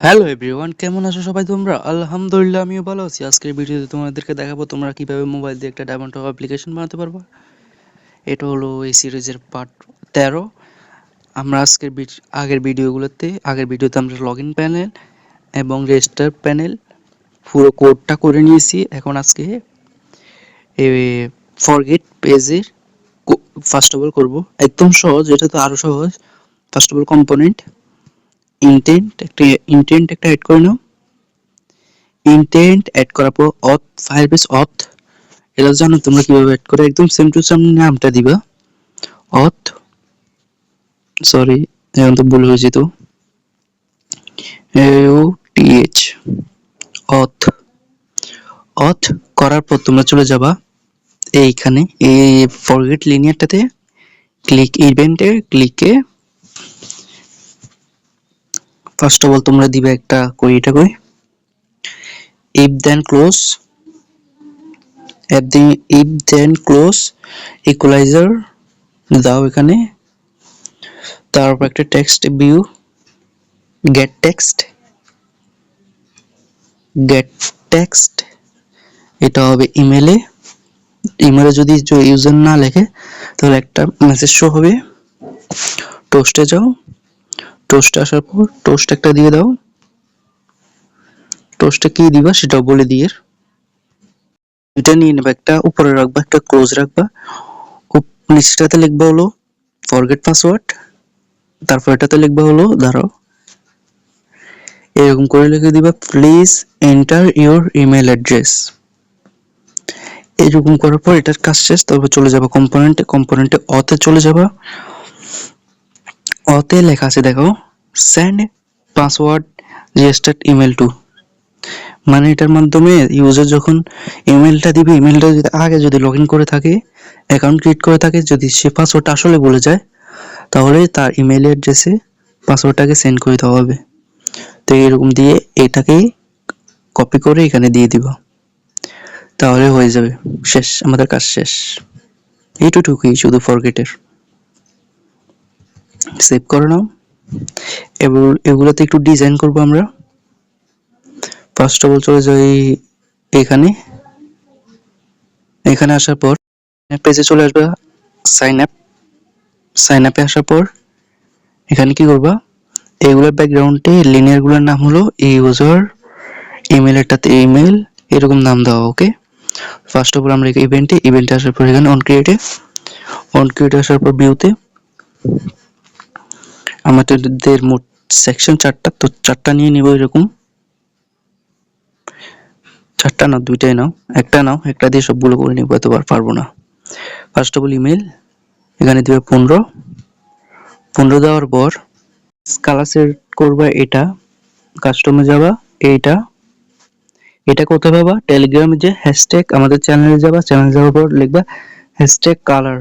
Hello everyone, কেমন আছো সবাই তোমরা? আলহামদুলিল্লাহ, আমিও ভালো আছি। আজকের ভিডিওতে তোমাদেরকে দেখাবো তোমরা কিভাবে মোবাইল দিয়ে একটা ডায়মন্ড টপ অ্যাপ্লিকেশন বানাতে পারবা। এটা হলো এই সিরিজের পার্ট 13। আমরা আগের ভিডিওতে আমরা লগ ইন প্যানেল এবং রেজিস্টার প্যানেল পুরো কোডটা করে নিয়েছি। এখন আজকে এই ফরগেট পেজের ফার্স্ট অফ অল করবো, একদম সহজ। এটা তো আরো সহজ। First of all component intent একটা অ্যাড করে নাও। ইন্টেন্ট অ্যাড করার পর ফায়ারবেস এটা জানো তোমরা কিভাবে অ্যাড করে, একদম সেম টু সেম নামটা দিবা। অথ সরি, এখন তো ভুল হয়েছে। তো AUTH অথ অথ করার পর তোমরা চলে যাবা এইখানে এই ফরগেট লিনিয়ারটাতে, ক্লিকে ফার্স্ট অফ অল তোমরা দিবে একটা এটা কই ইফ দেন ক্লোজ ইকুয়ালাইজার দাও এখানে। তারপর একটা টেক্সট ভিউ গেট টেক্সট এটা হবে ইমেলে যদি ইউজার না লেখে তাহলে একটা মেসেজ শো হবে। টোস্টে যাও, টোস্টে আসার পর টোস্ট একটা দিয়ে দাও। টোস্টে কি দিবা সেটাও বলে দিয়ে এটা নিয়ে নেবা, একটা উপরে রাখবা, একটা ক্লোজ রাখবা। নিচটাতে লিখবা হলো ফরগেট পাসওয়ার্ড, তারপর এটাতে লিখবা হলো ধরো এরকম করে লিখে দিবা please enter your email address. এরকম করার পর এটার কাজ শেষ। তারপর চলে যাবা কম্পোনেন্টে অতে চলে যাবা। অতে লেখা আছে দেখো send password registered email to, মানে এটার মাধ্যমে ইউজার যখন ইমেলটা দিবে, ইমেলটা যদি লগ ইন করে থাকে, অ্যাকাউন্ট ক্রিয়েট করে থাকে, যদি সে পাসওয়ার্ডটা আসলে বলে যায় তাহলে তার ইমেল অ্যাড্রেসে পাসওয়ার্ডটাকে সেন্ড করে দেওয়া হবে। তো এরকম দিয়ে এটাকে কপি করে এখানে দিয়ে দিব, তাহলে হয়ে যাবে। শেষ, আমাদের কাজ শেষ। এইটুকুই শুধু ফরগেটের। সেভ করে নাও। এগুলোতে একটু ডিজাইন করবো আমরা। ফার্স্ট অফ অল চলে যাই এখানে আসার পর পেজে চলে আসবে। সাইন আপে আসার পর এখানে কি করবা, এগুলোর ব্যাকগ্রাউন্ডে লিনিয়ারগুলোর নাম হলো ইউজার, ইমেলটাতে ইমেল, এরকম নাম দাও। ওকে, ফার্স্ট অফ অল আমরা ইভেন্টে আসার পর এখানে অন ক্রিয়েটে আসার পর ভিউতে আমাদের মোট সেকশন 4টা, তো 4টা নিয়ে নিব। এরকম 4টা না, 2টাই নাও, একটা দিয়ে সবগুলো করে নিব, এতবার পারবো না। ফার্স্ট অফ অল ইমেল এখানে দিবে 15 দেওয়ার পর কালার সেট করবা। এটা কাস্টমে যাবা, এটা কোথায় পাবা, টেলিগ্রামে যে হ্যাশট্যাগ আমাদের চ্যানেলে যাওয়ার পর লিখবা হ্যাশট্যাগ কালার।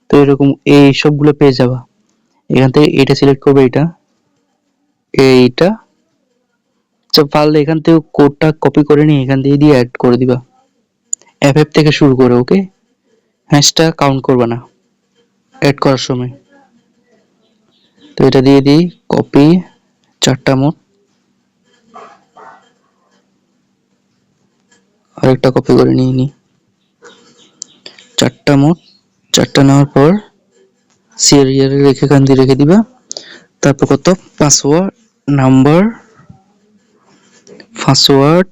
তো এরকম এই সবগুলো পেয়ে যাবা। এখান থেকে এটা সিলেক্ট করবে, এইটা পারলে এখান থেকে কোডটা কপি করে নিয়ে এখান দিয়ে অ্যাড করে দিবা, এফ থেকে শুরু করে। ওকে, হ্যাশটা কাউন্ট করবা না অ্যাড করার সময়। তো এটা দিয়ে দিই কপি, 4টা মোট, আরেকটা কপি করে নিয়ে নিই। 4টা মোট, 4টা নেওয়ার পর সিরিয়ালে এখান দিয়ে রেখে দিবা। তারপর কত password number, password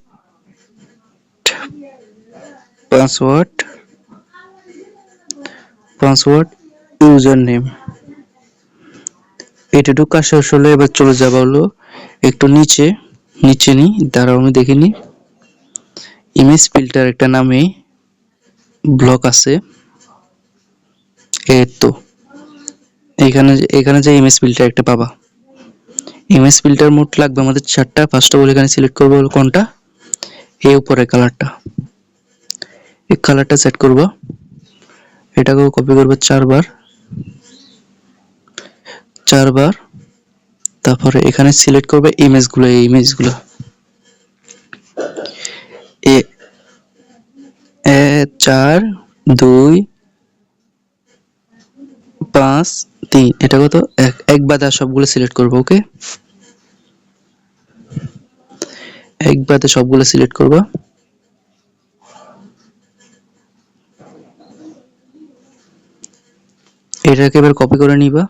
user name, এটুকু কাজ শেষ হলো। এবার চলে যাবা হলো একটু নিচে নিই, দাঁড়াও আমি দেখিনি। ইমেজ ফিল্টার একটা নামে ব্লক আছে, এই তো এখানে যে ইমেজ ফিল্টার একটা পাবা। ইমেজ ফিল্টার মোট লাগবে আমাদের 4টা। ফার্স্ট অফ অল এখানে সিলেক্ট করবো কোনটা, এই উপরে কালারটা, এই কালারটা সেট করবো। এটাকেও কপি করবো 4বার। তারপরে এখানে সিলেক্ট করবে ইমেজগুলো, এই ইমেজগুলো 4 2 5 3, এটা কত, একবার সবগুলো সিলেক্ট করবো। ওকে, একবারে সবগুলো সিলেক্ট করবা, এটাকে এবার কপি করে নিবা,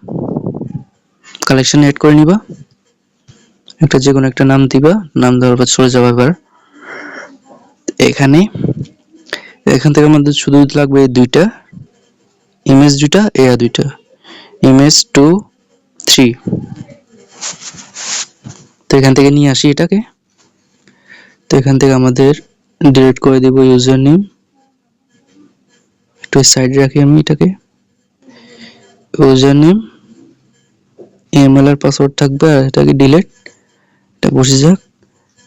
কালেকশন এড করে নিবা, একটা যে কোনো একটা নাম দিবা, নাম দেওয়ার পর চলে যাবে এবার এখানে। এখান থেকে আমাদের শুধু লাগবে দুইটা ইমেজ, দুইটা এয়া দুইটা ইমেজ 2 3। তো এখান থেকে নিয়ে আসি এটাকে। তো এখান থেকে আমাদের ডিলিট করে দেব ইউজার নেম, একটু সাইডে রাখি আমি এটাকে। ইউজার নেম ইমেল আর পাসওয়ার্ড থাকবে, আর এটাকে ডিলিট, এটা বসে যাক।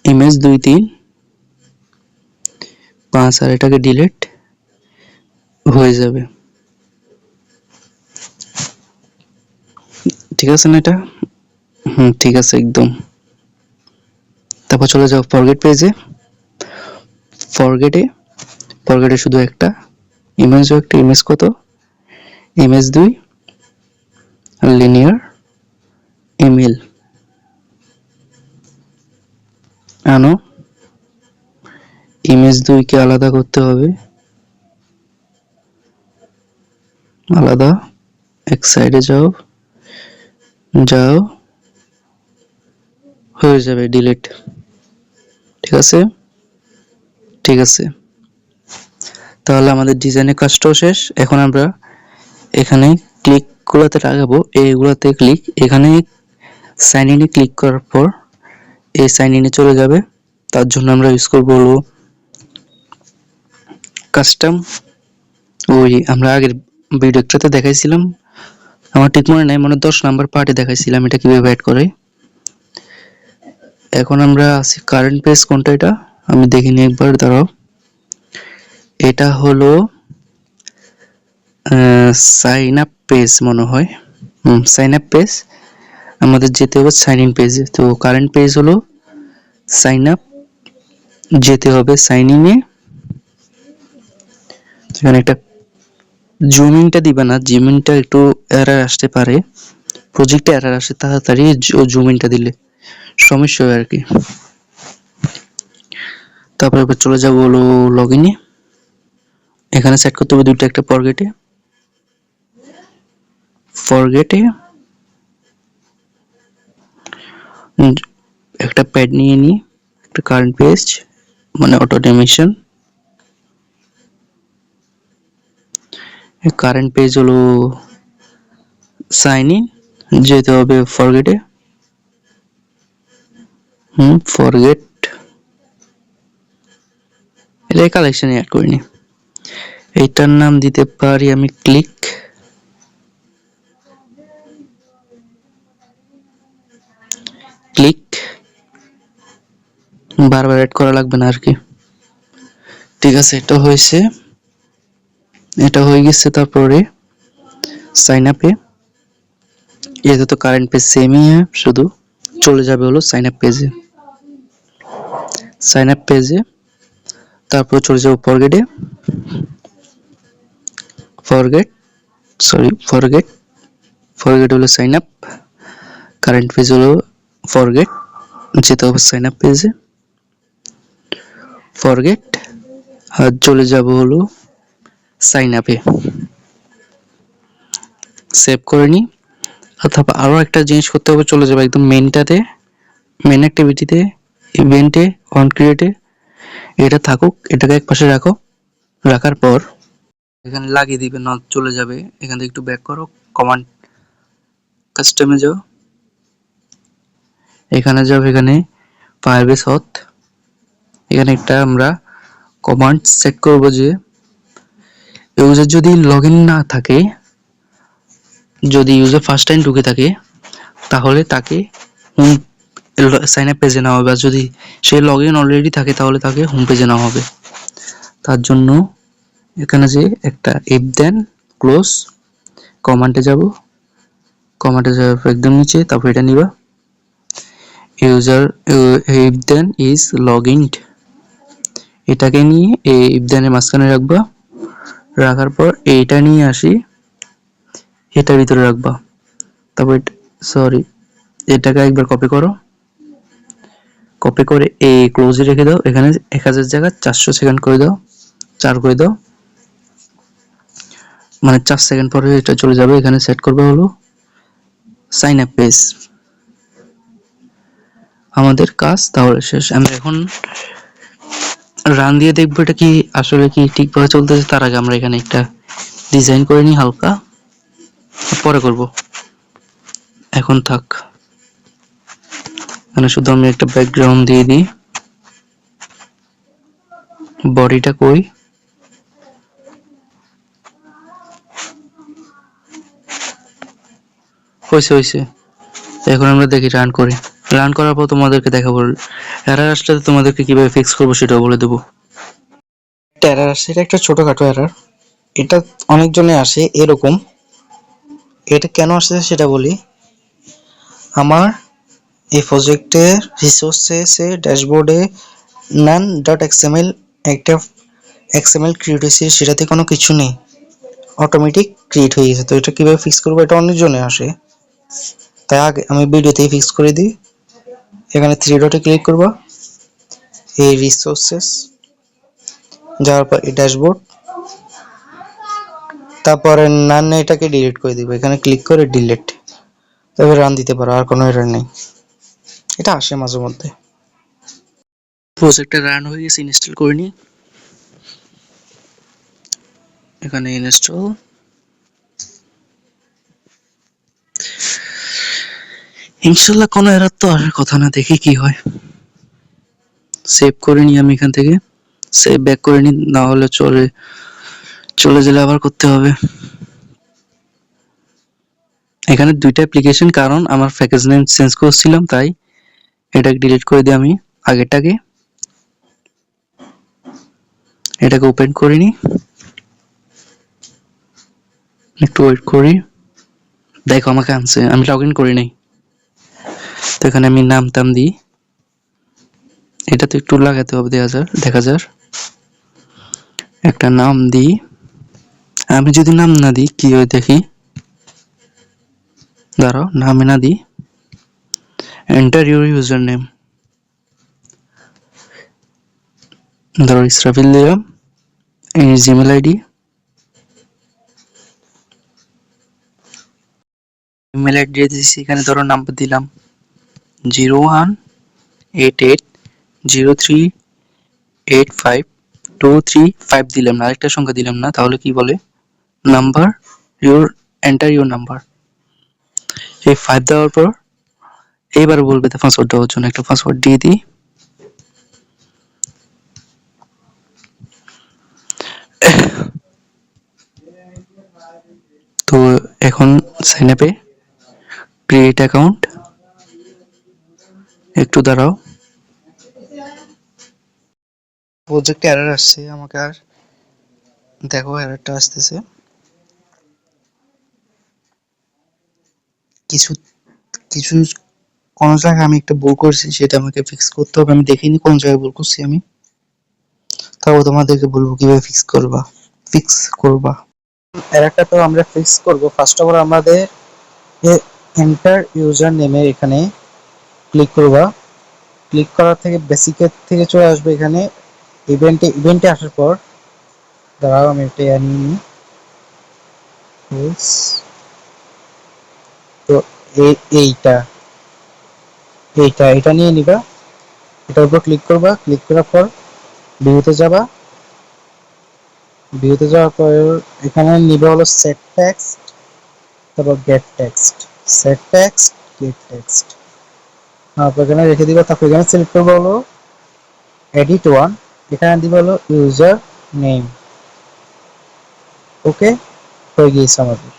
ইমেজ 2 3 5 আর এটাকে ডিলিট হয়ে যাবে, ঠিক আছে না এটা? ঠিক আছে একদম। তারপর চলে যাও ফরগেট পেজে। ফরগেটে শুধু একটা ইমেজ, একটা ইমেজ কত, ইমেজ 2 লিনিয়ার ইমেল আনো। ইমেজ 2 কে আলাদা করতে হবে, আলাদা, এক সাইডে যাও, হয়ে যাবে ডিলিট, ঠিক আছে? ঠিক আছে, তাহলে আমাদের ডিজাইনের কাজটাও শেষ। এখন আমরা এখানে ক্লিক গুলাতে লাগাবো, এইগুলাতে ক্লিক, এখানে সাইন ইনে ক্লিক করার পর এই সাইন ইনে চলে যাবে। তার জন্য আমরা ইউজ করবো হলো কাস্টম, ওই আমরা আগের ভিডিওটাতে দেখাইছিলাম, আমার ঠিক মনে নাই, মনে 10 নাম্বার পার্টে দেখাইছিলাম এটা কিভাবে অ্যাড করে। এখন আমরা আছি কারেন্ট পেজ, কোনটা এটা আমি দেখিনি একবার, দাঁড়াও। এটা হলো সাইন আপ পেজ মনে হয়, সাইন আপ পেজ। আমাদের যেতে হবে সাইন ইন পেজে। তো কারেন্ট পেজ হলো সাইন আপ, যেতে হবে সাইন ইনে। এখানে একটা জুমিংটা দিবা না, জুমিংটা একটু এরর আসতে পারে, প্রজেক্টে এরর আসে, তাড়াতাড়ি জুমিংটা দিলে সমস্যা হয় আর কি। তারপরে এবার চলে যাবো হলো লগইনে। এখানে সেট করতে হবে দুইটা, একটা ফরগেটে একটা প্যাড নিয়ে নিই, একটা কারেন্ট পেজ মানে অটোমেশন। কারেন্ট পেজ হলো সাইন ইন, যেতে হবে ফরগেটে, ফরগেট, এটা কালেকশনে অ্যাড করিনি। এইটার নাম দিতে পারি আমি ক্লিক, বারবার অ্যাড করা লাগবে না আর কি। ঠিক আছে, এটা হয়েছে, এটা হয়ে গেছে। তারপরে সাইন আপে, এটা তো কারেন্ট পেজ সেমই, শুধু চলে যাবে হলো সাইন আপ পেজে। তারপর চলে যাবো ফরগেটে, ফরগেট হলো সাইন আপ, কারেন্ট পেজ হলো ফরগেট, যেতে হবে সাইন আপ পেজে, ফরগেট, আর চলে যাব হলো সাইন আপে, সেভ করে নি। অথবা আরো একটা জিনিস করতে হবে, চলে যাবে একদম মেনটাতে, মেন অ্যাক্টিভিটিতে, ইভেন্টে, অন ক্রিয়েটে, এটা থাকুক, এটাকে এক পাশে রাখো। রাখার পর এখানে লাগিয়ে দিবে, নট চলে যাবে। এখান থেকে একটু ব্যাক করো, কমান্ড কাস্টমে যাও, এখানে যাও, এখানে ফায়ারবেস হথ, এখানে একটা আমরা কমান্ড সেট করব যে ইউজার যদি লগইন না থাকে, যদি ইউজার ফার্স্ট টাইম ঢুকে থাকে, তাহলে তাকে হোম সাইন আপ পেজে নেওয়া হবে, আর যদি সে লগইন অলরেডি থাকে তাহলে তাকে হোম পেজে নেওয়া হবে। তার জন্য এখানে যে একটা ইফ দেন ক্লোজ কমান্ডে যাব, কমান্ডে যাওয়ার পর একদম নিচে, তারপর এটা নিবা, ইউজার ইফ দেন ইজ লগইনড, এটাকে নিয়ে এই ইফ দেনের মাঝখানে রাখবা। রাখার পর এইটা নিয়ে আসি, এটার ভিতরে রাখবা। তারপর সরি, এটাকে একবার কপি করো, কপি করে এই ক্লোজে রেখে দাও, এখানে 1000 জায়গা 400 সেকেন্ড করে দাও, 4 করে দাও, মানে 4 সেকেন্ড পরে এটা চলে যাবে। এখানে সেট করবে হলো সাইন আপ পেজ। আমাদের কাজ তাহলে শেষ। আমরা এখন রান দিয়ে দেখবো এটা কি আসলে কি ঠিকভাবে চলতেছে। তার আগে আমরা এখানে একটা ডিজাইন করে নিই হালকা, পরে করব, এখন থাক। এখানে শুধু আমি একটা ব্যাকগ্রাউন্ড দিয়ে দিই। বডিটা কই, হয়েছে। এখন আমরা দেখি, রান করি। রান করার পর তোমাদেরকে দেখাবো এরর আসলে তোমাদেরকে কিভাবে ফিক্স করবো সেটাও বলে দেবো। এরর আসছে, এটা একটা ছোটখাটো এরর, এটা অনেকজনে আসে এরকম। এটা কেন আসছে সেটা বলি। আমার এই প্রজেক্টের রিসোর্সেসে ড্যাশবোর্ডে নান ডট এক্সএমএল একটা এক্সএমএল ক্রিয়েট হয়েছে, সেটাতে কোনো কিছু নেই, অটোমেটিক ক্রিয়েট হয়ে গেছে। তো এটা কিভাবে ফিক্স করবো, এটা অনেকজনে আসে, তাই আগে আমি ভিডিওতেই ফিক্স করে দিই। এখানে থ্রি ডটে ক্লিক করবো, এই রিসোর্সেস যাওয়ার পর এই ড্যাশবোর্ড, তারপরে নান এটাকে ডিলিট করে দিব, এখানে ক্লিক করে ডিলিট। তবে রান দিতে পারো, আর কোনো এরর নেই। এটা আসে মাঝে মধ্যে। প্রজেক্টটা রান হয়ে গেছে, ইনস্টল করে নিই। এখানে ইনস্টল, ইনশাল্লাহ কোনো এরর তো আসার কথা না, দেখি কি হয়। সেভ করে নিই আমি এখান থেকে, সেভ ব্যাক করে নিই, না হলে চলে গেলে আবার করতে হবে। এখানে দুইটা অ্যাপ্লিকেশন, কারণ আমার প্যাকেজ নেম চেঞ্জ করছিলাম, তাই এটাকে ডিলিট করে দিই আমি আগেরটাকে। এটাকে ওপেন করে নিই, একটু ওয়েট করি। দেখো আমাকে আনছে, আমি লগ ইন করি নাই। তো এখানে আমি নাম টাম দিই, এটা তো একটু লাগাতে হবে, দেখা যাক একটা নাম দিই। আমি যদি নাম না দিই কি হয় দেখি, দাঁড়াও, নামে না দিই, এন্টার ইউর ইউজার নেম, ধরো ইসরাফিল দিলাম, এই জিমেল আইডি, ইমেল আইডি দিয়েছি, এখানে ধরো নাম্বার দিলাম 0188038523 দিলাম না, আরেকটা সংখ্যা দিলাম না, তাহলে কি বলে number your enter your number. এই 5 দেওয়ার পর এইবার বলবে পাসওয়ার্ড দেওয়ার জন্য, একটা পাসওয়ার্ড দিয়ে দিই। তো এখন সাইন আপে ক্রিয়েট অ্যাকাউন্ট, একটু দাঁড়াও, প্রজেক্টে এরর আসছে আমাকে, আর দেখো এররটা আসতেছে, কিছু কিছু কোন জায়গায় আমি একটা ভুল করছি, সেটা আমাকে ফিক্স করতে হবে। আমি দেখিনি কোন জায়গায় ভুল করছি আমি, তাও তোমাদেরকে বলবো কিভাবে ফিক্স করবা। এররটা তো আমরা ফিক্স করব। ফার্স্ট অফ অল আমাদের এন্টার ইউজার নেমে এখানে ক্লিক করবা, ক্লিক করার থেকে বেসিকের থেকে চলে আসবে এখানে ইভেন্টে আসার পর, দাঁড়াও আমি এটা নিয়ে নিই। তো এইটা এইটা এটা নিয়ে নিবা, এটার উপর ক্লিক করবা, ক্লিক করার পর ভিউতে যাওয়ার পর এখানে নিবে হলো সেট টেক্সট, তারপর gate text, set text, gate text, তারপর এখানে রেখে দিবা। তারপর এখানে সিলেক্ট করবো হলো এডিট ওয়ান, এখানে দিবা হলো ইউজার নেম। ওকে, হয়ে গিয়েছে আমাদের।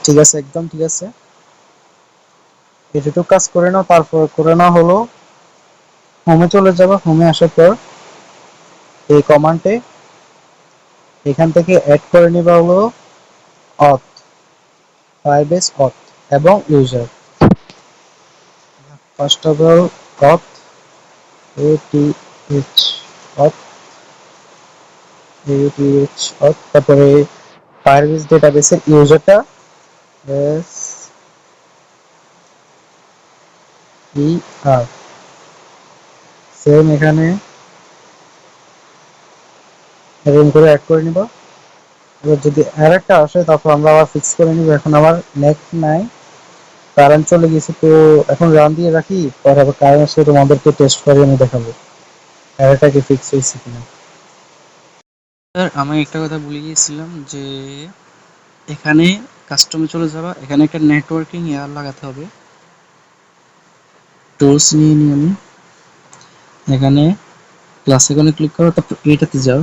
ঠিক আছে, একদম ঠিক আছে। এটুকু কাজ করে নাও, তারপর করে নাও হলো হোমে চলে যাবা। হোমে আসার পর এই কমান্ডে এখান থেকে অ্যাড করে নিবা হলো অথ, ফায়ারবেস অথ এবং user. First of all auth, ATH অথ, তারপরে ফায়ারবেস ডেটাবেসের ইউজারটা ই আর সেম এখানে এরকম করে অ্যাড করে নিব। এবার যদি এররটা আসে তারপর আমরা আবার ফিক্স করে নিব। এখন আমার নেট নাই, কারেন্ট চলে গেছে, তো এখন রান দিয়ে রাখি, পরে আবার কারেন্ট আসলে তোমাদেরকে টেস্ট করে আমি দেখাবো এররটা কি ফিক্স হয়েছে কিনা। স্যার আমি একটা কথা ভুলে গিয়েছিলাম যে এখানে কাস্টমে চলে যাবা, এখানে একটা নেটওয়ার্কিং এয়ার লাগাতে হবে। টুলস নিয়ে নিই আমি, এখানে প্লাস আইকনে ক্লিক করো, তারপর এটাতে যাও,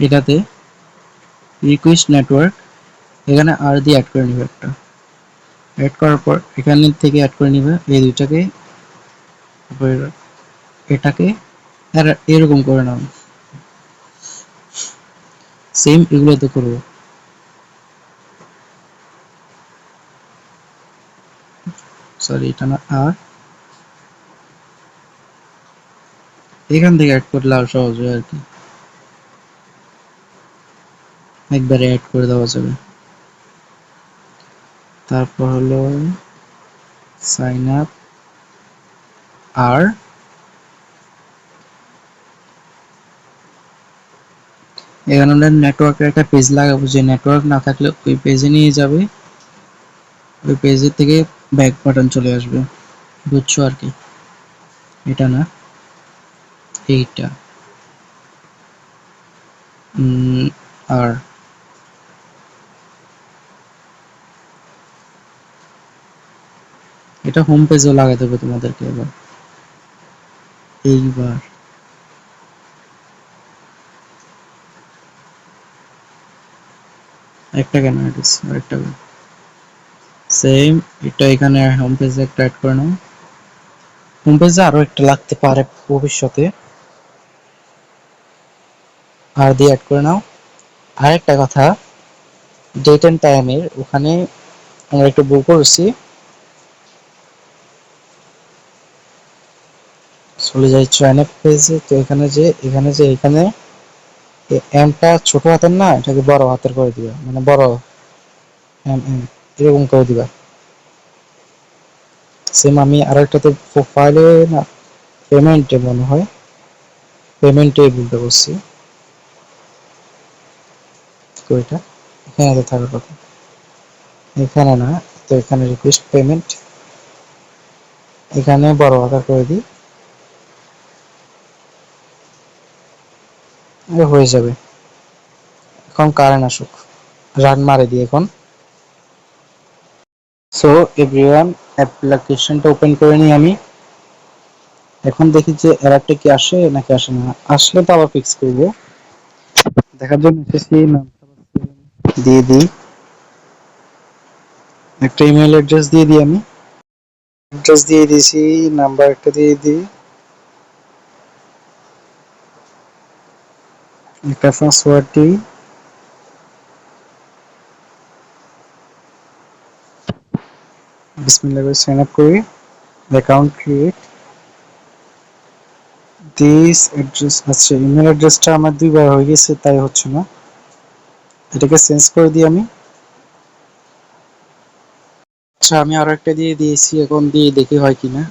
এটাতে রিকোয়েস্ট নেটওয়ার্ক, এখানে আর দিয়ে অ্যাড করে নিবে একটা। অ্যাড করার পর এখানে থেকে অ্যাড করে নিবে এই দুইটাকে, তারপর এটাকে এরকম করে নাও। সেম এগুলোতে করবো। সরি এটা না, আর এখান থেকে অ্যাড করলে আর সহজ হয় আর কি, একবারে অ্যাড করে দেওয়া যাবে। তারপর হলো সাইন আপ, আর এখানে আমরা নেটওয়ার্কের একটা পেজ লাগাবো, যে নেটওয়ার্ক না থাকলে ওই পেজে নিয়ে যাবে, ওই পেজের থেকে ব্যাক বাটন চলে আসবে, বুঝছো আর কি। এটা না, এইটা আর এটা হোম পেজেও লাগাতে হবে তোমাদেরকে। এবার এইবার একটা কেন আরেকটা সেম, এটা এখানে হোম পেজে একটা অ্যাড করে নাও। হোম পেজে আরো একটা লাগতে পারে ভবিষ্যতে, আর দিয়ে অ্যাড করে নাও। আরেকটা কথা, ডেট এন্ড টাইমের ওখানে আমরা একটু ভুল করছি, চলে যাই ট্রাইনেপ পেজে। তো এখানে এমটা ছোট হাতের না, এটাকে বড় হাতের করে দিবা, মানে বড় এম এরকম করে দিবা। সেম আমি আরেকটাতে প্রোফাইলে না, পেমেন্টে মনে হয়, পেমেন্টে ভুলটা করছি। তো এটা এখানে তো থাকার কথা, এখানে না, তো এখানে রিকোয়েস্ট পেমেন্ট, এখানে বড় হাতের করে দিই, হয়ে যাবে। এখন কারেন্ট আসুক, রান মারে দিই এখন। সো এভরিওয়ান, অ্যাপ্লিকেশনটা ওপেন করে নিই আমি। এখন দেখি যে এররটা কি আসে নাকি আসে না। আসলে তো আবার ফিক্স করব। দেখার জন্য এসেছি, দিয়ে দিই একটা ইমেল অ্যাড্রেস দিয়ে দিই আমি, অ্যাড্রেস দিয়ে দিয়েছি, নাম্বার একটা দিয়ে দিই, একটা পাসওয়ার্ড দিই, বিসমিল্লাহ করে সাইন আপ করি, অ্যাকাউন্ট ক্রিয়েট, দিস অ্যাড্রেস। আচ্ছা ইমেল অ্যাড্রেসটা আমার দুইবার হয়ে গেছে, তাই হচ্ছে না, এটাকে চেঞ্জ করে দিই আমি। আচ্ছা আমি আরো একটা দিয়ে দিয়েছি, এখন দিয়ে দেখি হয় কিনা।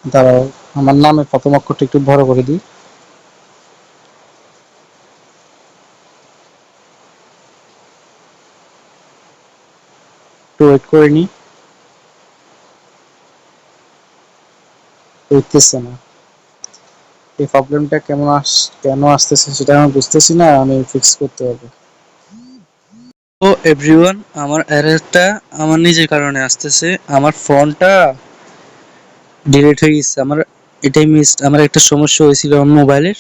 দাঁড়াও, আমার নামের প্রথম অক্ষরটা একটু বড় করে দিই, একটু ওয়েট করে নিই। হইতেছে না, এই প্রবলেমটা কেন আসতেছে সেটা আমি বুঝতেছি না, আমি ফিক্স করতে পারবো। তো এভরিওয়ান, আমার এররটা আমার নিজের কারণে আসতেছে, আমার ফোনটা ডিলিট হয়ে গেছে। এটাই আমার একটা সমস্যা হয়েছিল আমার মোবাইলের।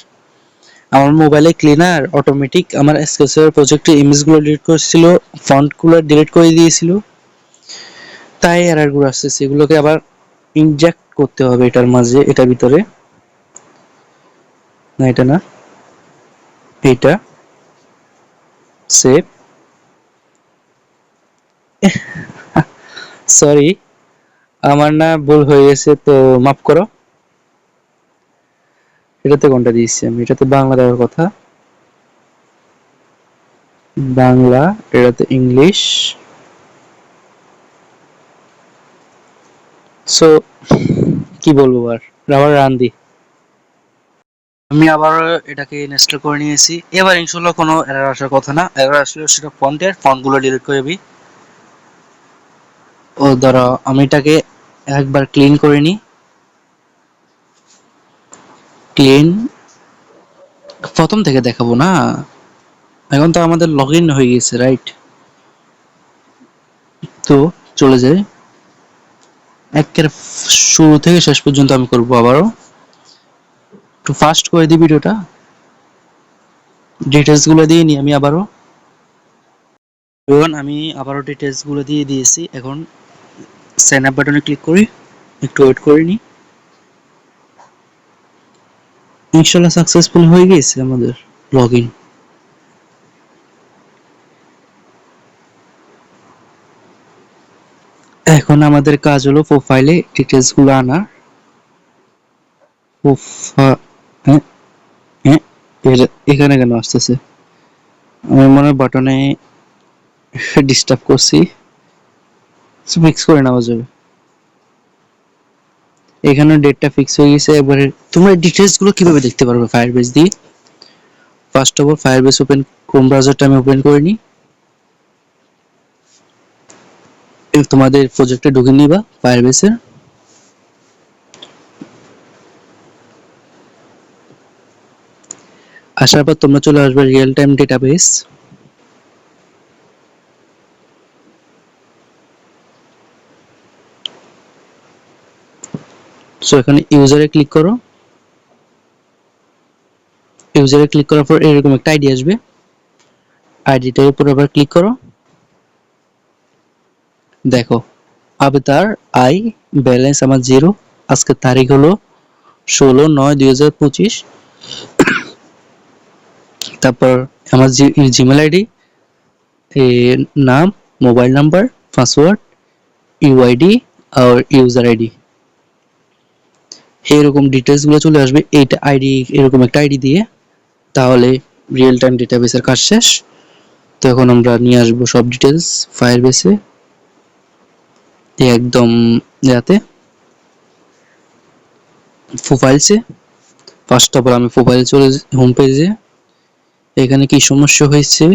আমার মোবাইলে ক্লিনার অটোমেটিক আমার এসকেসের প্রজেক্টের ইমেজগুলো ডিলিট করেছিল, ফন্টগুলো ডিলিট করে দিয়েছিল, তাই এররগুলো আসতেছে। এগুলোকে আবার ইনজেক্ট করতে হবে এটার মাঝে, এটার ভিতরে না, এটা না, এইটা সেভ। সরি, আমার না ভুল হয়ে গেছে, তো মাফ করো। এটাতে কোনটা দিয়েছি আমি, এটাতে বাংলা দেওয়ার কথা, বাংলা, এটাতে ইংলিশ, সো কি বলবো, আর আবার রান দি। আমি আবার এটাকে ইনস্টল করে নিয়েছি। এবার ইনশাল্লাহ কোনো এরর আসার কথা না, এরর আসলে সেটা ফন্টগুলো ডিলিট করে দিবি। ও ধরো আমি এটাকে একবার ক্লিন করে নিই। ক্লিন প্রথম থেকে দেখাবো না, এখন তো আমাদের লগ ইন হয়ে গেছে, রাইট? তো চলে যাই একের শুরু থেকে শেষ পর্যন্ত আমি করবো আবারও। একটু ফাস্ট করে দিই ভিডিওটা, ডিটেলস গুলো দিয়ে নিই আমি আবারও। এখন আমি আবারও ডিটেলস গুলো দিয়ে দিয়েছি। এখন সাইন আপ বাটনে ক্লিক করি, একটু ওয়েট করে নিই। ইনশাল্লাহ সাকসেসফুল হয়ে গেছে আমাদের লগ ইন। এখন আমাদের কাজ হলো প্রোফাইলে ডিটেলস গুলো আনা। হ্যাঁ, হ্যাঁ, এখানে কেন আসতেছে? আমি মনে হয় বাটনে ডিস্টার্ব করছি, ফিক্স করে নেওয়া যাবে। এখানে ডেটটা ফিক্স হয়ে গেছে। এবারে তোমরা ডিটেলস গুলো কিভাবে দেখতে পারবে ফায়ারবেস দিয়ে? First of all Firebase open, Chrome ব্রাউজারটা আমি ওপেন করে নিই। তোমাদের প্রজেক্টে ঢুকে নিবা ফায়ারবেসের। আসার পর তোমরা চলে আসবে রিয়েল টাইম ডেটাবেস। সো এখানে ইউজারে ক্লিক করো। ইউজারে ক্লিক করার পর এরকম একটা আইডি আসবে, আইডিটার উপর আবার ক্লিক করো। দেখো আবতার আই ব্যালেন্স আমার 0। আজকের তারিখ হলো 16/9/2025। তারপর আমার জিমেল আইডি, নাম, মোবাইল নাম্বার, পাসওয়ার্ড, ইউআইডি আর ইউজার আইডি, এরকম ডিটেলস গুলো চলে আসবে। এইটা আইডি, এরকম একটা আইডি দিয়ে তাহলে রিয়েল টাইম ডেটাবেসের কাজ শেষ। তো এখন আমরা নিয়ে আসবো সব ডিটেলস ফায়ারবেসে একদম যাতে প্রোফাইলসে। ফার্স্ট অফ অল আমি প্রোফাইলে চলে হোম পেজে। এখানে কি সমস্যা হয়েছে,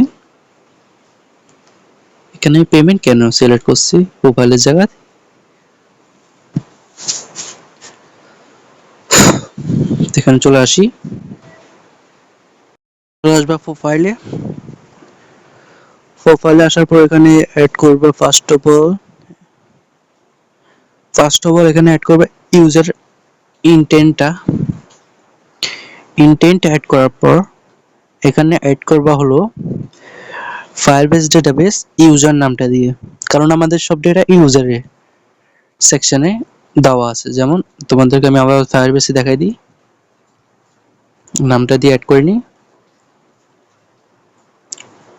এখানে পেমেন্ট কেন সিলেক্ট করছি প্রোফাইলের জায়গায়? এখানে চলে আসি, চলে আসবা প্রোফাইলে। প্রোফাইলে আসার পর এখানে অ্যাড করবে ফার্স্ট অফ অল এখানে অ্যাড করবে ইউজার ইনটেন্টটা। ইনটেন্ট অ্যাড করার পর এখানে অ্যাড করবা হলো ফায়ারবেস ডেটাবেস ইউজার নামটা দিয়ে, কারণ আমাদের সব ডেটা ইউজারের সেকশনে দেওয়া আছে। যেমন তোমাদেরকে আমি আবার ফায়ারবেসে দেখাই দিই, নামটা দিয়ে অ্যাড করে নিই।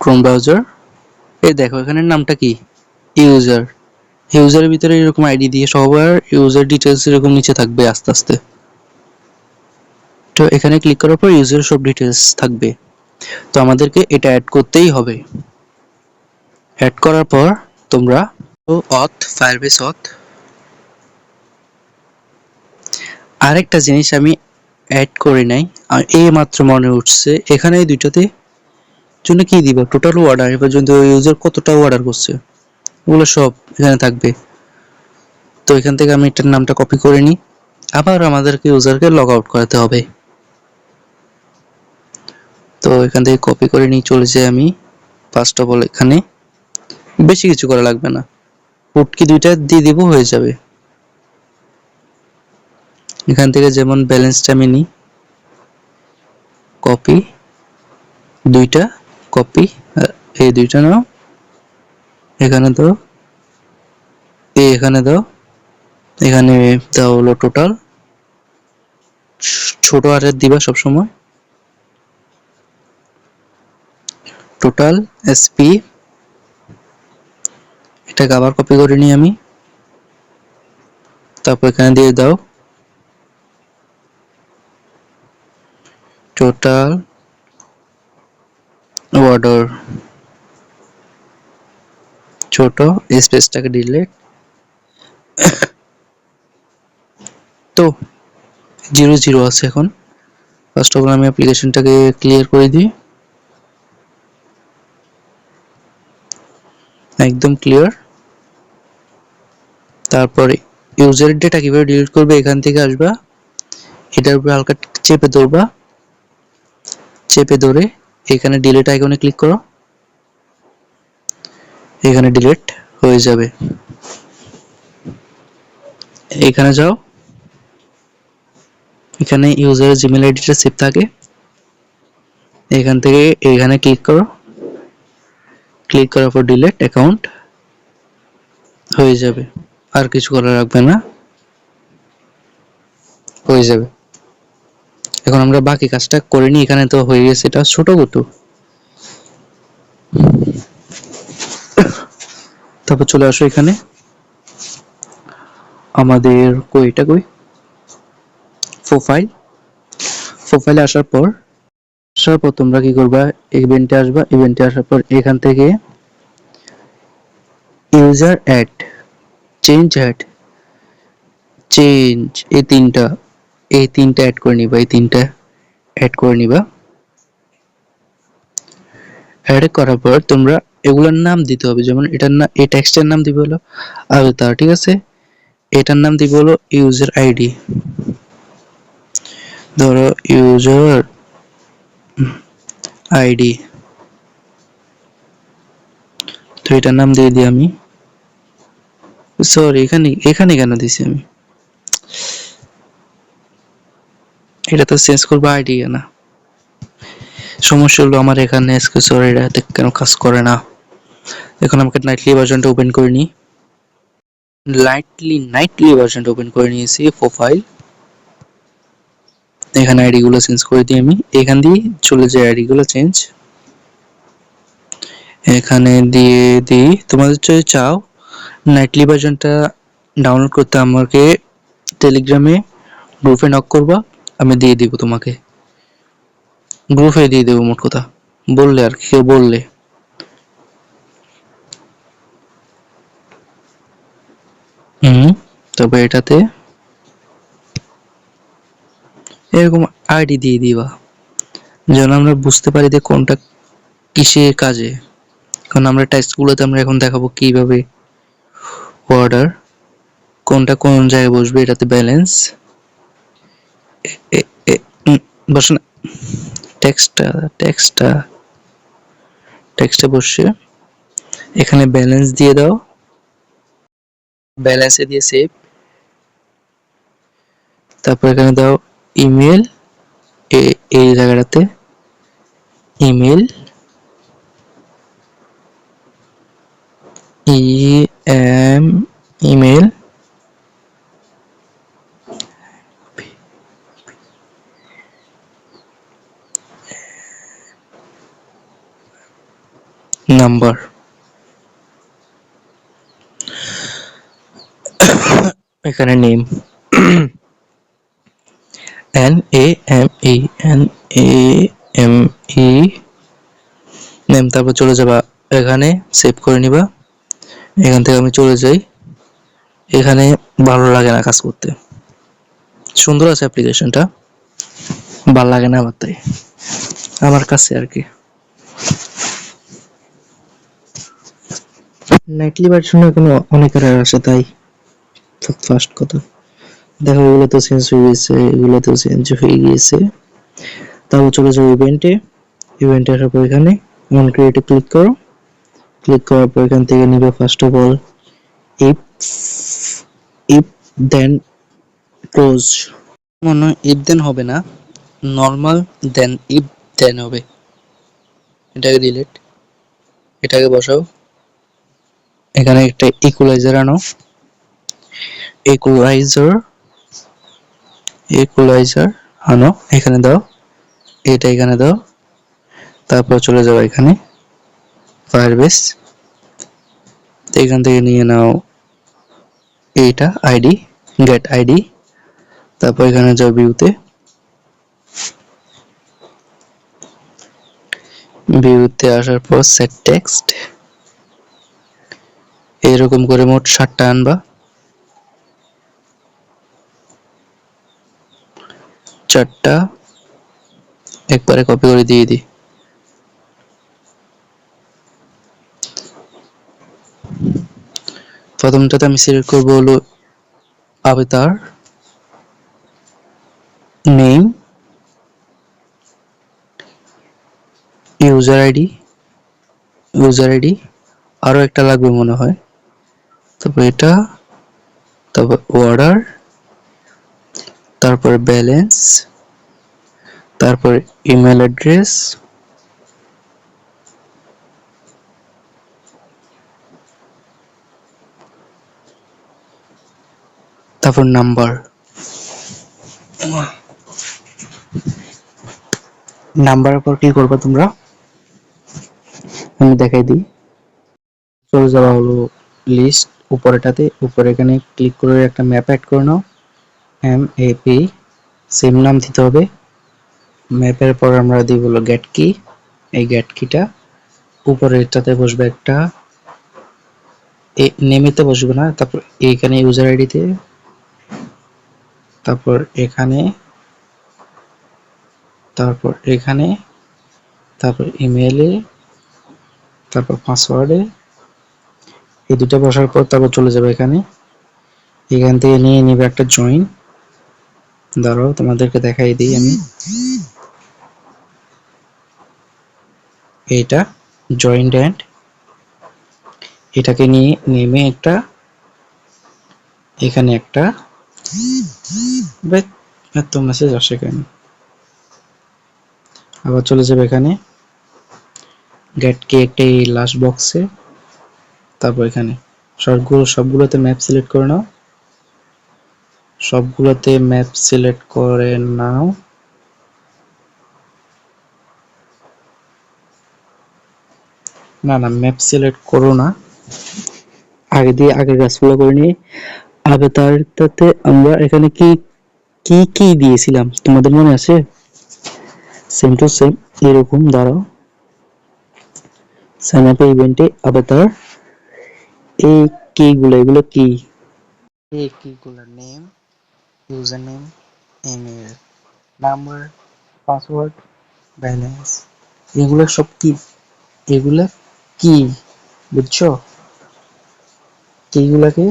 ক্রোম ব্রাউজার, এই দেখো এখানে নামটা কি, ইউজার। ইউজারের ভিতরে এরকম আইডি দিয়ে সবার ইউজার ডিটেলস এরকম নিচে থাকবে আস্তে আস্তে। তো এখানে ক্লিক করার পর ইউজার সব ডিটেলস থাকবে। তো আমাদেরকে এটা অ্যাড করতেই হবে। অ্যাড করার পর তোমরা ফায়ারবেস আরেকটা জিনিস আমি অ্যাড করি নাই, আর এই মাত্র মনে উঠছে, এখানে এই দুইটাতে জন্য কি দিব, টোটাল অর্ডার এ পর্যন্ত ইউজার কতটা অর্ডার করছে ওগুলো সব এখানে থাকবে। তো এখান থেকে আমি এটার নামটা কপি করে নিই। আবার আমাদেরকে ইউজারকে লগ আউট করাতে হবে। তো এখান থেকে কপি করে নিয়ে চলে যাই আমি ফার্স্ট অফ অল। এখানে বেশি কিছু করা লাগবে না, পুটকি দুইটা দিয়ে দিব, হয়ে যাবে। এখান থেকে যেমন ব্যালেন্সটা আমি নিই, কপি, দুইটা কপি, এই দুইটা নাও, এখানে দাও, এখানে দাও, এখানে দাও হলো টোটাল, ছোট হাতের দিবা সবসময়, টোটাল এসপি। এটাকে আবার কপি করে নিই আমি, তারপর এখানে দিয়ে দাও টোটাল অর্ডার, ছোট স্পেসটাকে ডিলিট, তো 0 0 আছে। এখন ফার্স্ট অফ অল আমি অ্যাপ্লিকেশনটাকে ক্লিয়ার করে দিই, একদম ক্লিয়ার। তারপরে ইউজারের ডেটা কিভাবে ডিলিট করবে, এখান থেকে আসবা, এটার উপরে হালকা চেপে ধরবা, চেপে ধরে এখানে ডিলিট আইকনে ক্লিক করো, এখানে ডিলিট হয়ে যাবে। এখানে যাও, এখানে ইউজারের জিমেল আইডিটা সেভ থাকে, এখান থেকে এখানে ক্লিক করো, ক্লিক করার পর ডিলিট অ্যাকাউন্ট হয়ে যাবে, আর কিছু করা লাগবে না, হয়ে যাবে। এখন আমরা বাকি কাজটা করে নিই, এখানে তো হয়ে গেছে, এটা ছোট কত। তারপর চলে আসো এখানে, আমাদের এটা কই, প্রোফাইলে আসার পর তোমরা কি করবা, ইভেন্টে আসবা, ইভেন্টে আসার পর এখান থেকে ইউজার অ্যাড, চেঞ্জ এই তিনটা অ্যাড করে নিবা, এই তিনটা অ্যাড করে নিবা। অ্যাড করার পর তোমরা এগুলোর নাম দিতে হবে, যেমন এটার নাম, এই টেক্সটের নাম দিবে হলো আলতা, ঠিক আছে। এটার নাম দিবে হলো ইউজার আইডি, ধরো ইউজার আইডি, তো এটার নাম দিয়ে দিই আমি, সরি এখানে কেন দিছি আমি, এটা তো চেঞ্জ করবো আইডি না, সমস্যা হলো আমার এখানে সরি এটাতে কেন কাজ করে না। এখন আমাকে নাইটলি ভার্সনটা ওপেন করে নিই, নাইটলি ভার্সনটা ওপেন করে নিয়েছি। প্রোফাইল, এখানে আইডি গুলো চেঞ্জ করে দিই আমি, এখান দিয়ে চলে যায় আইডি গুলো চেঞ্জ, এখানে দিয়ে দিই। তোমাদের যদি চাও নাইটলি ভার্সনটা ডাউনলোড করতে আমাকে টেলিগ্রামে গ্রুপে নক করবা, আমি দিয়ে দিব তোমাকে, গ্রুপে দিয়ে দেবো, মোট কথা বললে আর কেউ বললে। তবে এটাতে এরকম আইডি দিয়ে দিবা, যেন আমরা বুঝতে পারি যে কোনটা কিসের কাজে। কারণ আমরা টেক্সটগুলোতে আমরা এখন দেখাবো কিভাবে অর্ডার, কোনটা কোন জায়গায় বসবে, এটাতে ব্যালেন্স বসে না, টেক্সটটা বসে, এখানে ব্যালেন্স দিয়ে দাও, ব্যালেন্সে দিয়ে সেভ, তারপর এখানে দাও ইমেল, এই জায়গাটাতে ইমেল, ইমেল নাম্বার, এখানে নেম NAME নেম, তারপর চলে যাবা এখানে সেভ করে নিবা। এখান থেকে আমি চলে যাই, এখানে ভালো লাগে না কাজ করতে, সুন্দর আছে অ্যাপ্লিকেশনটা, ভালো লাগে না আমার, তাই আমার কাছে আর কি। নাইটলি ভার্সনে কোনো অনেক এরর আসে, তাই ফার্স্ট কথা দেখো, এগুলো তো চেঞ্জ হয়ে গেছে, এগুলো তো চেঞ্জ হয়ে গিয়েছে। তারপর চলে যাও ইভেন্টে, ইভেন্টে আসার পর এখানে অন ক্রিয়েটে ক্লিক করো, ক্লিক করার পর এখান থেকে নিবে first of all if if then close, মনে হয় ইফ দেন হবে না, নর্মাল দেন ইফ দেন হবে। এটাকে ডিলিট, এটাকে বসাও, এখানে একটা ইকুয়ালাইজার আনো, ইকুয়ালাইজার আনো, এখানে দাও, এটা এখানে দাও, তারপর চলে যাও এখানে ফায়ারবেস, এখান থেকে নিয়ে নাও এইটা আইডি, গেট আইডি, তারপর এখানে যাও ভিউতে আসার পর সেট টেক্সট, এরকম করে মোট 7টা আনবা, চারটা একবারে কপি করে দিয়ে দিই। প্রথমটাতে আমি সিলেক্ট করব হলো আভতার নেম, ইউজার আইডি আরো একটা লাগবে মনে হয়। তারপর এটা, তারপর অর্ডার, তারপর ব্যালেন্স, তারপর ইমেল অ্যাড্রেস, তারপর নাম্বার। নাম্বারের পর কি করবে তোমরা আমি দেখাই দিই। চলে যাওয়া হলো লিস্ট উপরেটাতে, উপরে এখানে ক্লিক করে একটা ম্যাপ অ্যাড করে নাও, MAP, সেম নাম দিতে হবে। ম্যাপের পর আমরা দিব হলো গেট কি, এই গেট কিটা উপরে এটাতে বসবে একটা, নেমেতে বসবে না, তারপর এইখানে ইউজার আইডিতে, তারপর এখানে, তারপর এখানে, তারপর ইমেইলে, তারপর পাসওয়ার্ডে, এই দুটো বসার পর তারপর চলে যাবে এখানে, এখান থেকে নিয়ে নিবে একটা জয়েন। দাঁড়াও তোমাদেরকে দেখাই দিই আমি, এইটা জয়েন্ট অ্যান্ড, এটাকে নিয়ে নেমে একটা, এখানে একটা, এত মেসেজ আসে কেন, আবার চলে যাবে এখানে গেট কে একটা এই লাস্ট বক্সে, তারপর এখানে সবগুলোতে ম্যাপ সিলেক্ট করে নাও, সবগুলোতে ম্যাপ সিলেক্ট করে নাও। না না ম্যাপ সিলেক্ট করো না, আগে দিয়ে আগে কাজগুলো করে নিয়ে আবেতারটাতে আমরা এখানে কি কি কি দিয়েছিলাম তোমাদের মনে আছে? সেম টু সেম এরকম। দাঁড়াও, সাইন আপ ইভেন্টে আবেতার এই কিগুলো, এগুলো কি, এই কিগুলো name, username, email, number, password, balance, এগুলো সব কি, এগুলা কি, বুঝছো? এইগুলাকে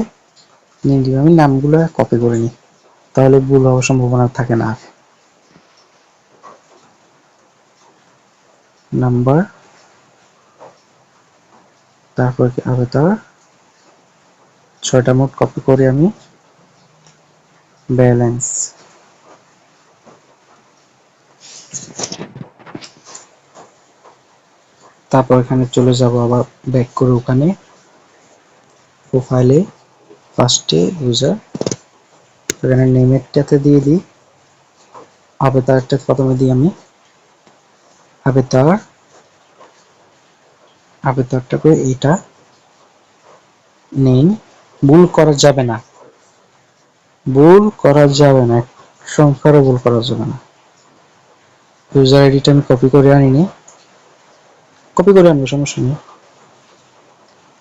নিয়ে দিবে, আমি নামগুলো কপি করে নিই তাহলে ভুল হওয়ার সম্ভাবনা থাকে না। নাম্বার, তারপর কি আবেতার, 6টা মোট কপি করে আমি, ব্যালেন্স, তারপর এখানে চলে যাব আবার ব্যাক করে ওখানে প্রোফাইলে ফার্স্টে ইউজার, এখানে নেমেরটাতে দিয়ে দিই আবেতারটা, প্রথমে দিই আমি আবেতার, আবেতারটা করে এইটা নেই, ভুল করা যাবে না, ভুল করা যাবে না, সংখ্যারও ভুল করা যাবে না। ইউজার আইডিটা আমি কপি করে আনিনি, কপি করে আনবো সমস্যা নেই।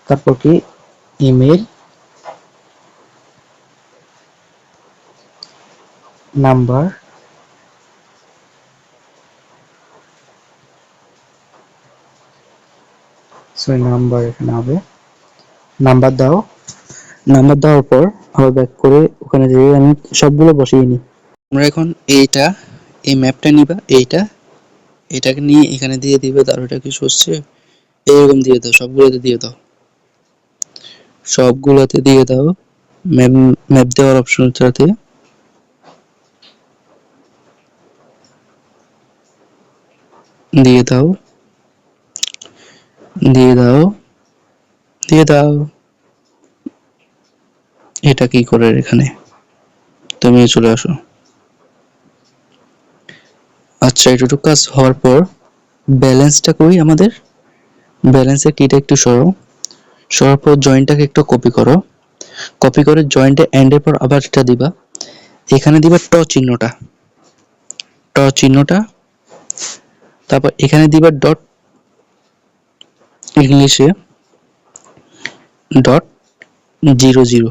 তারপর কি ইমেল, নাম্বার, সরি নাম্বার এখানে হবে, নাম্বার দাও, নাম্বার দেওয়ার পর আবার ব্যাক করে ওখানে যেয়ে আমি সবগুলো বসিয়ে নিই। আমরা এখন এইটা, এই ম্যাপটা নিবা, এটাকে নিয়ে এখানে দিয়ে দিবে, তার ওটা কি হচ্ছে এইরকম দিয়ে দাও, সবগুলোতে দিয়ে দাও, সবগুলোতে দিয়ে দাও। ম্যাপ, ম্যাপ দেওয়ার অপশনটাতে দিয়ে দাও, দিয়ে দাও, দিয়ে দাও। এটা কি করে এখানে, তুমি চলে আসো। আচ্ছা এটুকু কাজ হওয়ার পর ব্যালেন্সটা করি আমাদের, ব্যালেন্সের কিটা একটু সরার পর জয়েন্টটাকে একটু কপি করো, কপি করে জয়েন্টে এন্ডের পর আবার এটা দিবা, এখানে দিবা চিহ্নটা, চিহ্নটা, তারপর এখানে দিবা ডট, ইংলিশে ডট 00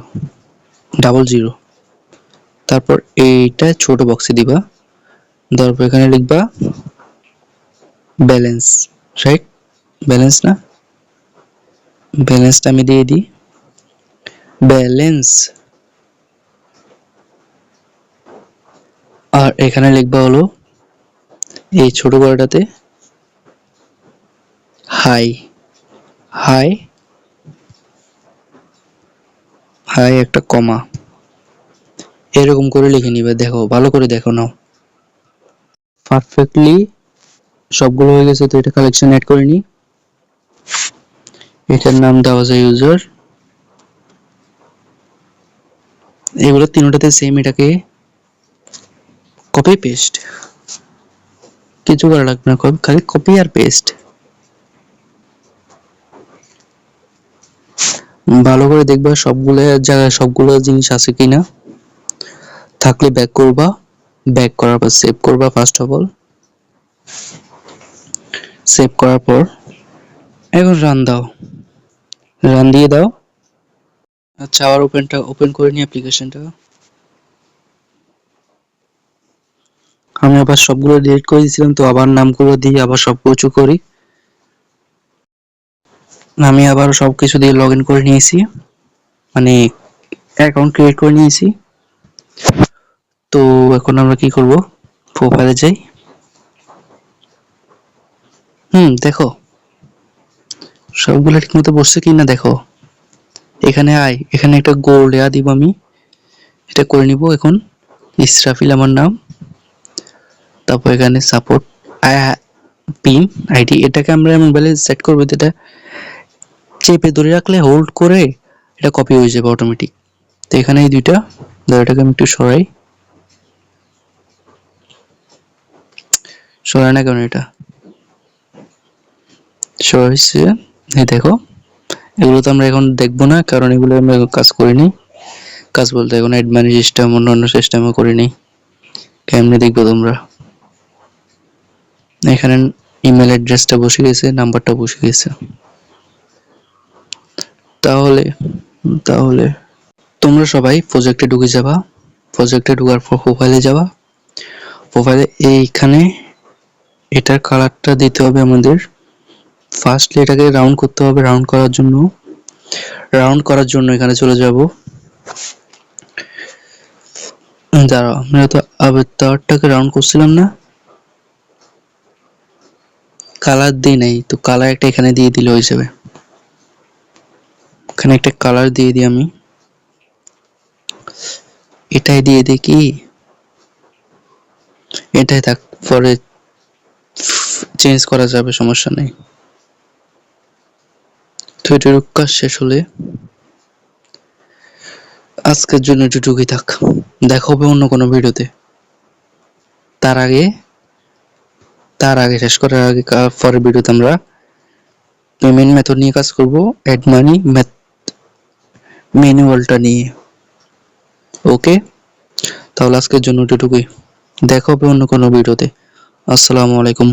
ডাবল জিরো, তারপর এইটা ছোট বক্সে দিবা, দেওয়ার পর এখানে লিখবা ব্যালেন্স, রাইট? ব্যালেন্স না, ব্যালেন্সটা আমি দিয়ে দিই, ব্যালেন্স। আর এখানে লিখবা হলো এই ছোট বড়টাতে হাই, হাই, হাই একটা কমা, এরকম করে লিখে নিবে। দেখো, ভালো করে দেখো নাও, পারফেক্টলি সবগুলো হয়ে গেছে। তো এটা কালেকশন অ্যাড করে নি, এটার নাম দেওয়া যায় ইউজার। এগুলো তিনটাতে সেম, এটাকে কপি পেস্ট, কিছু করা লাগবে না, খালি কপি আর পেস্ট। ভালো করে দেখবা সবগুলো জায়গায় সবগুলো জিনিস আছে কিনা, থাকলে ব্যাক করবা, ব্যাক করার পর সেভ করবা। ফার্স্ট অফ অল সেভ করার পর এখন রান দাও, রান দিয়ে দাও। আচ্ছা, আবার ওপেন করে নি অ্যাপ্লিকেশনটা। আমি আবার সবগুলো ডিলিট করে দিয়েছিলাম, তো আবার নামগুলো দিয়ে আবার সব কিছু করি। আমি আবার সবকিছু দিয়ে লগ ইন করে নিয়েছি, মানে অ্যাকাউন্ট ক্রিয়েট করে নিয়েছি। তো এখন আমরা কি করব, প্রোফাইলে যাই। দেখো সবগুলো ঠিকমতো বসছে কিনা দেখো। এখানে এখানে একটা গোল দেয়া দিব, আমি এটা করে নিব এখন। ইসরাফিল আমার নাম, তারপর এখানে সাপোর্ট পিন আইডি, এটাকে আমরা মোবাইলে সেট করবো, যেটা চেপে ধরে রাখলে হোল্ড করে এটা কপি হয়ে যাবে অটোমেটিক। তো এখানে এই দুইটা, এটাকে আমি একটু সরাই না কেন, এটা সরাইছে। এই দেখো, এগুলো তো আমরা এখন দেখবো না, কারণ এগুলো আমরা কাজ করিনি। কাজ বলতে এখন অ্যাডমিন সিস্টেম অন্য সিস্টেমও করিনি, কেমনে দেখবো তোমরা। এখানে ইমেল অ্যাড্রেসটা বসে গেছে, নাম্বারটা বসে গেছে। তাহলে তাহলে তোমরা সবাই প্রজেক্টে ঢুকে যাবা, প্রজেক্টে ঢোকার পর প্রোফাইলে যাবা। প্রোফাইলে এইখানে এটার কালারটা দিতে হবে আমাদের। ফার্স্টলি এটাকে রাউন্ড করতে হবে, রাউন্ড করার জন্য এখানে চলে যাব। দাঁড়াও, আমরা তো আবার রাউন্ড করছিলাম না, কালার দিই নাই, তো কালার একটা এখানে দিয়ে দিলে হয়ে যাবে। এখানে একটা কালার দিয়ে দিই আমি, এটাই দিয়ে দিই কি, এটাই থাক, পরে চেঞ্জ করা যাবে, সমস্যা নেই। তো এটার কাজ শেষ হলে আজকের জন্য এটুকুই থাক, দেখা হবে অন্য কোনো ভিডিওতে। তার আগে শেষ করার আগে পরের ভিডিওতে আমরা পেমেন্ট মেথড নিয়ে কাজ করব, অ্যাড মানি ম্যানুয়ালটা নিয়ে। ওকে, তাহলে আজকের জন্য এটুকুই, দেখা হবে অন্য কোনো ভিডিওতে। আসসালামু আলাইকুম।